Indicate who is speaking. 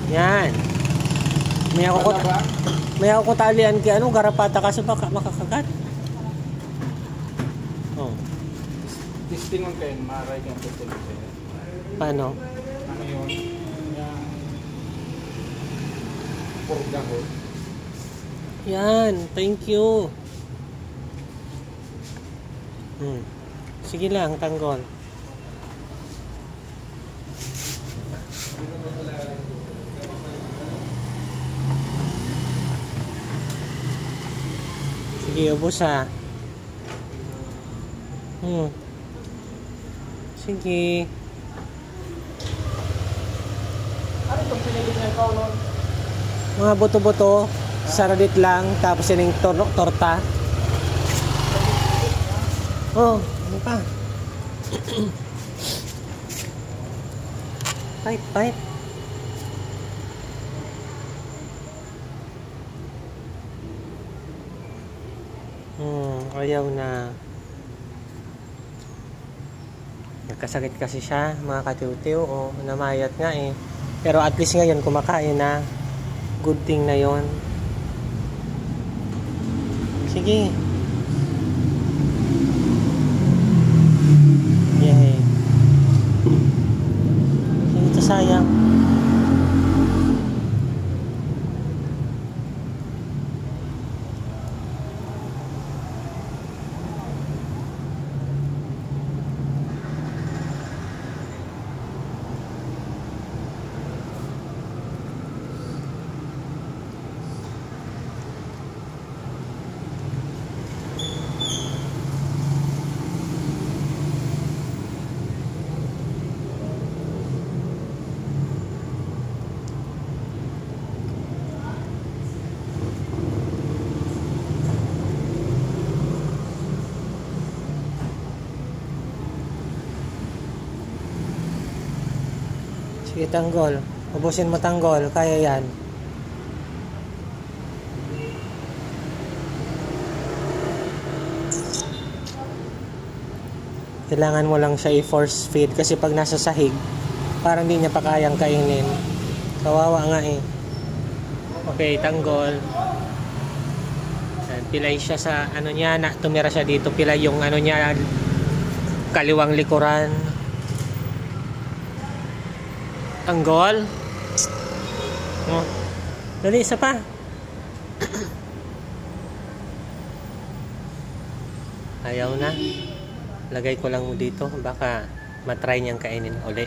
Speaker 1: Yan. May ako talian kay ano, garapata kasi baka makakagat. Oh.
Speaker 2: Testingon kayo, maray kang testingon kayo.
Speaker 1: Paano?
Speaker 2: Ano yun? Yung purgahol.
Speaker 1: Yan, thank you. Sige lang, tanggol. Sige, ubos ha. Sige.
Speaker 2: Ano itong pinilit niya ikaw nun?
Speaker 1: Mga buto-buto, saradit lang, tapos yung torta. Oh, ano pa? Bite. Ayaw na. Nagkasakit kasi siya, mga katiw-tiw. O, namayat nga eh. Pero at least ngayon kumakain na. Good thing na yon. Sige. Yay. Ito sayang. Sige, tanggol. Ubusin mo, tanggol. Kaya yan. Kailangan mo lang siya i-force feed kasi pag nasa sahig, parang hindi niya pa kayang kainin. Kawawa nga eh. Okay, tanggol. Pilay siya sa ano niya, tumira siya dito. Pilay yung ano niya, kaliwang likuran. Tanggol. Oh. Dali, isa pa. Ayaw na. Lagay ko lang dito. Baka matry niyang kainin uli.